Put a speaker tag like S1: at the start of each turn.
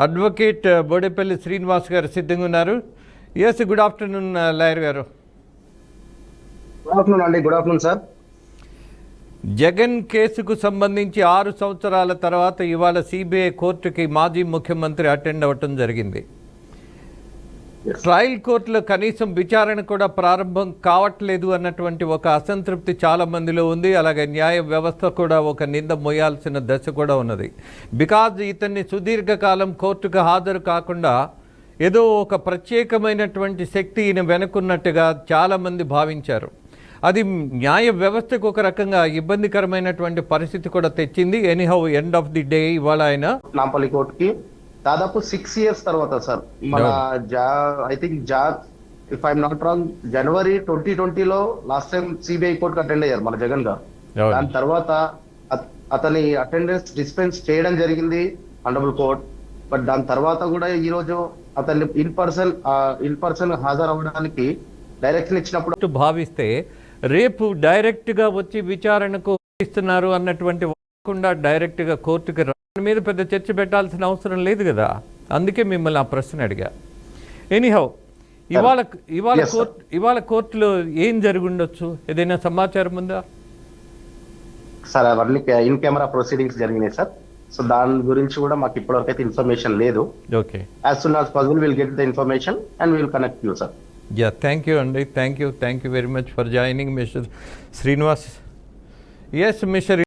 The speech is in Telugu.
S1: అడ్వకేట్ బోడేపల్లి శ్రీనివాస్ గారు సిద్ధంగా ఉన్నారు. Yes, good afternoon lawyer garu.
S2: Good afternoon అండి. Good afternoon sir.
S1: జగన్ కేసుకు సంబంధించి 6 సంవత్సరాల తర్వాత ఇవాళ సిబిఐ కోర్టుకి మాజీ ముఖ్యమంత్రి అటెండ్ అవ్వటం జరిగింది. ట్రయల్ కోర్టులో కనీసం విచారణ కూడా ప్రారంభం కావట్లేదు అన్నటువంటి ఒక అసంతృప్తి చాలా మందిలో ఉంది. అలాగే న్యాయ వ్యవస్థ కూడా ఒక నింద మోయాల్సిన దశ కూడా ఉన్నది. బికాజ్ ఇతన్ని సుదీర్ఘకాలం కోర్టుకు హాజరు కాకుండా ఏదో ఒక ప్రత్యేకమైనటువంటి శక్తి ఈయన వెనుకున్నట్టుగా చాలామంది భావించారు. అది న్యాయ వ్యవస్థకు ఒక రకంగా ఇబ్బందికరమైనటువంటి పరిస్థితి కూడా తెచ్చింది. Anyhow end of the day ఇవాళ ఆయన
S2: నాంపల్లి కోర్టుకి దాదాపు 6 years తర్వాత సార్ మన I think if I'm not wrong జనవరి 2020లో లాస్ట్ టైం సిబిఐ కోర్టుకి అటెండ్ అయ్యారు మన జగన్ గారు. దాని తర్వాత అతని అటెండెన్స్ డిస్పెన్స్ చేయడం జరిగింది ఆనరబుల్ కోర్ట్. బట్ దాని తర్వాత కూడా ఈ రోజు అతన్ని ఇన్ పర్సన్ హాజరవ్వడానికి డైరెక్షన్ ఇచ్చినప్పుడు
S1: భావిస్తే రేపు డైరెక్ట్గా వచ్చి విచారణకు ఇస్తున్నారు అన్నటువంటి కాకుండా డైరెక్ట్గా కోర్టుకి మీద పెద్ద చర్చ పెట్టాల్సిన అవసరం లేదు కదా. అందుకే మిమ్మల్ని ఆ ప్రశ్న అడిగా. ఎనీహౌ ఇవాళ కోర్టులో ఏం జరిగి ఉండొచ్చు, ఏదైనా సమాచారం ఉందా
S2: సార్? అవన్నీ ఇన్ కెమెరా ప్రొసీడింగ్స్ జరిగినాయి సార్. సో దాని గురించి కూడా మాకు ఇప్పటివరకు అయితే ఇన్ఫర్మేషన్ లేదు.
S1: Okay,
S2: as soon as possible will get the information and will connect you sir.
S1: Yeah, thank you అండి. Thank you very much for joining mister Srinivas. Yes mister